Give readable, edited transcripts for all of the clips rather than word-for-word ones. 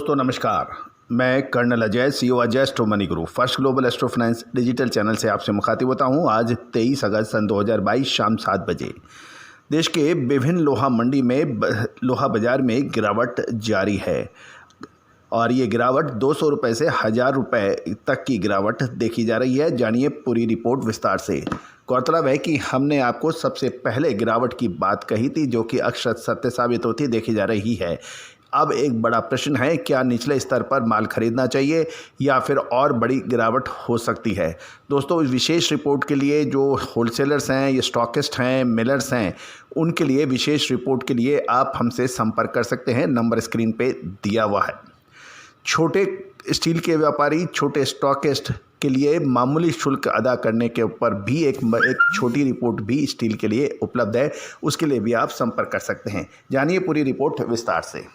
दोस्तों नमस्कार। मैं colonel Ajay, CEO Ajay astro money group first global astro finance digital channel से आपसे मुखातिब होता हूं। आज 23 अगस्त सन 2022 शाम 7 बजे देश के विभिन्न लोहा मंडी में लोहा बाजार में गिरावट जारी है और ये गिरावट 200 रुपये से 1000 रुपये तक की गिरावट देखी जा रही है। जानिए पूरी रिपोर्ट विस्तार से। गौरतलब है कि हमने आपको सबसे पहले गिरावट की बात कही थी, जो कि अक्षर सत्य साबित होती देखी जा रही है। अब एक बड़ा प्रश्न है, क्या निचले स्तर पर माल खरीदना चाहिए या फिर और बड़ी गिरावट हो सकती है। दोस्तों, इस विशेष रिपोर्ट के लिए जो होलसेलर्स हैं, ये स्टॉकिस्ट हैं, मिलर्स हैं, उनके लिए विशेष रिपोर्ट के लिए आप हमसे संपर्क कर सकते हैं। नंबर स्क्रीन पे दिया हुआ है। छोटे स्टील के व्यापारी, छोटे स्टॉकिस्ट के लिए मामूली शुल्क अदा करने के ऊपर भी एक छोटी रिपोर्ट भी स्टील के लिए उपलब्ध है, उसके लिए भी आप संपर्क कर सकते हैं। जानिए पूरी रिपोर्ट विस्तार से।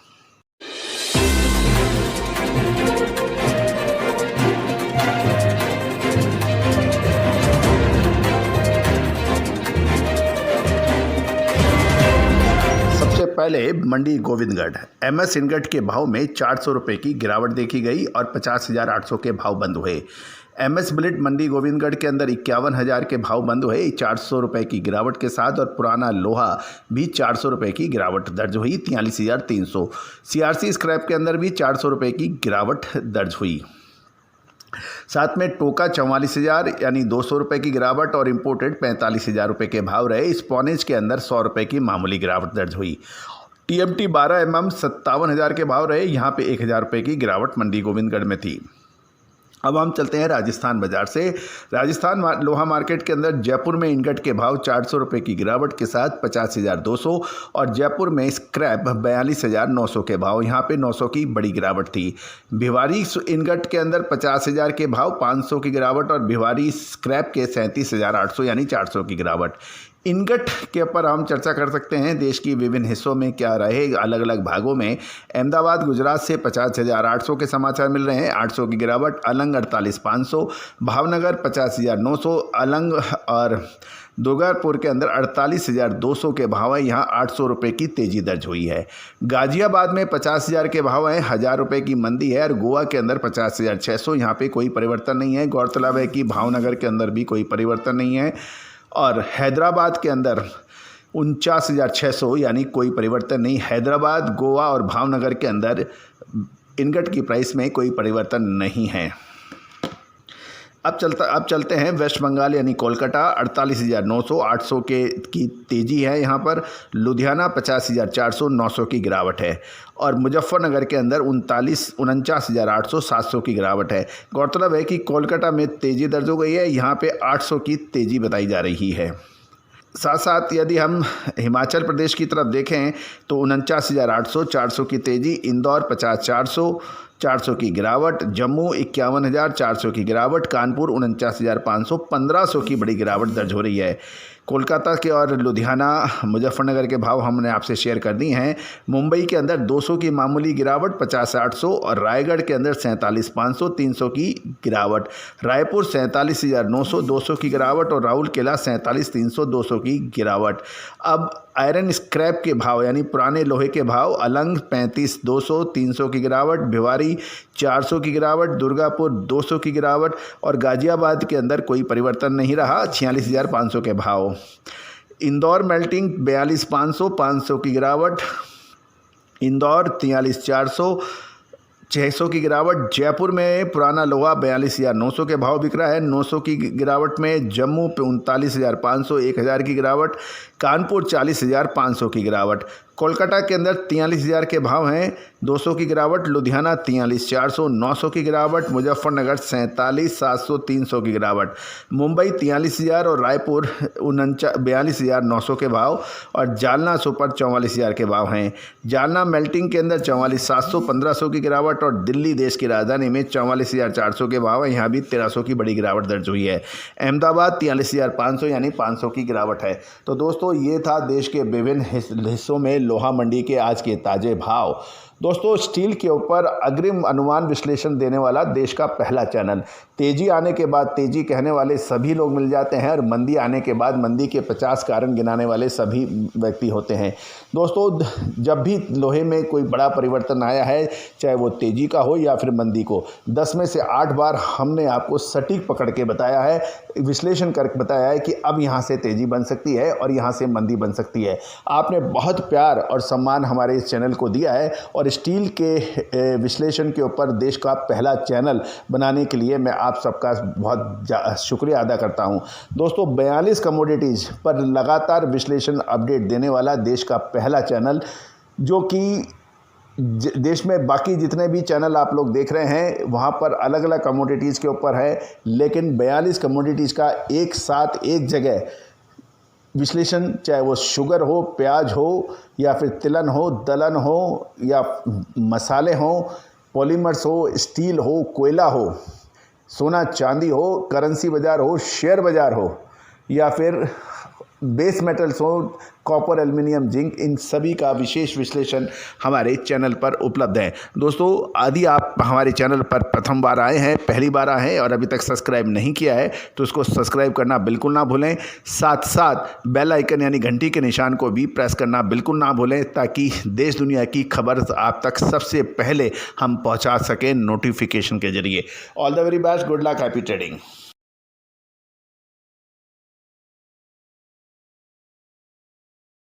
सबसे पहले मंडी गोविंदगढ़ एमएस इनगट के भाव में 400 रुपये की गिरावट देखी गई और 50,800 के भाव बंद हुए। एमएस बिलेट मंडी गोविंदगढ़ के अंदर 51,000 के भाव बंद हुए 400 रुपये की गिरावट के साथ, और पुराना लोहा भी 400 रुपये की गिरावट दर्ज हुई 43,300। सीआरसी स्क्रैप के अंदर भी 400 रुपये की गिरावट दर्ज हुई। साथ में टोका 44,000 यानी 200 रुपये की गिरावट और इम्पोर्टेड 45,000 रुपये के भाव रहे। स्पॉनेज के अंदर 100 रुपये की मामूली गिरावट दर्ज हुई। टीएमटी 12 mm 57,000 के भाव रहे, यहाँ पे 1,000 रुपये की गिरावट मंडी गोविंदगढ़ में थी। अब हम चलते हैं राजस्थान बाजार से। राजस्थान लोहा मार्केट के अंदर जयपुर में इनगट के भाव 400 रुपये की गिरावट के साथ 50,200 और जयपुर में स्क्रैप 42,900 के भाव, यहाँ पे 900 की बड़ी गिरावट थी। भिवारी इनगट के अंदर 50,000 के भाव 500 की गिरावट और भिवारी स्क्रैप के 37,800 यानी 400 की गिरावट। इनगट के ऊपर हम चर्चा कर सकते हैं देश की विभिन्न हिस्सों में क्या रहे, अलग अलग भागों में। अहमदाबाद गुजरात से 50,800 के समाचार मिल रहे हैं, 800 की गिरावट। अलंग 48,500, भावनगर 50,900, अलंग और दुर्गापुर के अंदर 48,200 के भाव हैं, यहाँ 800 रुपये की तेज़ी दर्ज हुई है। गाजियाबाद में 50,000 के भाव हैं, 1,000 रुपये की मंदी है। और गोवा के अंदर 50,600, यहाँ पे कोई परिवर्तन नहीं है। गौरतलब है कि भावनगर के अंदर भी कोई परिवर्तन नहीं है और हैदराबाद के अंदर 49,600 यानी कोई परिवर्तन नहीं। हैदराबाद, गोवा और भावनगर के अंदर इनगट की प्राइस में कोई परिवर्तन नहीं है। अब चलते हैं वेस्ट बंगाल यानी कोलकाता 48,900, 800 की तेज़ी है यहाँ पर। लुधियाना 50,400, 900 की गिरावट है। और मुजफ्फरनगर के अंदर 49,800, 700 की गिरावट है। गौरतलब है कि कोलकाता में तेज़ी दर्ज हो गई है, यहाँ पे 800 की तेज़ी बताई जा रही है। साथ साथ यदि हम हिमाचल प्रदेश की तरफ देखें तो 49,800, 400 की तेज़ी। इंदौर 50,400, 400 की गिरावट। जम्मू 51,000, 400 की गिरावट। कानपुर 49,500, 1,500 की बड़ी गिरावट दर्ज हो रही है। कोलकाता के और लुधियाना, मुजफ्फरनगर के भाव हमने आपसे शेयर कर दी हैं। मुंबई के अंदर 200 की मामूली गिरावट 50,800 और रायगढ़ के अंदर 47,500, 300 की गिरावट। रायपुर 47,900, 200 की गिरावट और राउरकेला 47,300, 200 की गिरावट। अब आयरन स्क्रैप के भाव यानी पुराने लोहे के भाव। अलंग 35,200, 300 की गिरावट। भिवारी 400 की गिरावट। दुर्गापुर 200 की गिरावट और गाजियाबाद के अंदर कोई परिवर्तन नहीं रहा, 46,500 के भाव। इंदौर मेल्टिंग 42,500, 500 की गिरावट। इंदौर 43,400, 600 की गिरावट। जयपुर में पुराना लोहा 42,900 के भाव बिक रहा है, 900 की गिरावट में। जम्मू पे 39,500, 1,000 की गिरावट। कानपुर 40,500 की गिरावट। कोलकाता के अंदर 43,000 के भाव हैं, 200 की गिरावट। लुधियाना 43,400, 900 की गिरावट। मुजफ्फरनगर 47,700, 300 की गिरावट। मुंबई 43,000 और रायपुर 42,900 के भाव और जालना सुपर 44,000 के भाव हैं। जालना मेल्टिंग के अंदर 44,700, 1,500 की गिरावट और दिल्ली देश की राजधानी में 44,400 के भाव है, यहाँ भी 1,300 की बड़ी गिरावट दर्ज हुई है। अहमदाबाद 43,500 यानी 500 की गिरावट है। तो दोस्तों, ये था देश के विभिन्न हिस्सों में लोहा मंडी के आज के ताज़े भाव। दोस्तों, स्टील के ऊपर अग्रिम अनुमान विश्लेषण देने वाला देश का पहला चैनल। तेजी आने के बाद तेजी कहने वाले सभी लोग मिल जाते हैं और मंदी आने के बाद मंदी के 50 कारण गिनाने वाले सभी व्यक्ति होते हैं। दोस्तों, जब भी लोहे में कोई बड़ा परिवर्तन आया है, चाहे वो तेजी का हो या फिर मंदी को, 10 में से 8 बार हमने आपको सटीक पकड़ के बताया है, विश्लेषण करके बताया है कि अब यहाँ से तेजी बन सकती है और यहाँ से मंदी बन सकती है। आपने बहुत प्यार और सम्मान हमारे इस चैनल को दिया है और स्टील के विश्लेषण के ऊपर देश का पहला चैनल बनाने के लिए मैं आप सबका बहुत शुक्रिया अदा करता हूं। दोस्तों, 42 कमोडिटीज़ पर लगातार विश्लेषण अपडेट देने वाला देश का पहला चैनल, जो कि देश में बाकी जितने भी चैनल आप लोग देख रहे हैं वहाँ पर अलग अलग कमोडिटीज़ के ऊपर है, लेकिन 42 कमोडिटीज़ का एक साथ एक जगह विश्लेषण, चाहे वो शुगर हो, प्याज हो या फिर तिलहन हो, दलहन हो या मसाले हो, पॉलीमर्स हो, स्टील हो, कोयला हो, सोना चांदी हो, करेंसी बाज़ार हो, शेयर बाज़ार हो या फिर बेस मेटल्स हो, कॉपर, एल्युमिनियम, जिंक, इन सभी का विशेष विश्लेषण हमारे चैनल पर उपलब्ध है। दोस्तों, यदि आप हमारे चैनल पर प्रथम बार आए हैं, पहली बार आए हैं और अभी तक सब्सक्राइब नहीं किया है तो उसको सब्सक्राइब करना बिल्कुल ना भूलें। साथ साथ बेल आइकन यानी घंटी के निशान को भी प्रेस करना बिल्कुल ना भूलें, ताकि देश दुनिया की खबर आप तक सबसे पहले हम पहुँचा सकें नोटिफिकेशन के जरिए। All the very best, good luck, happy trading.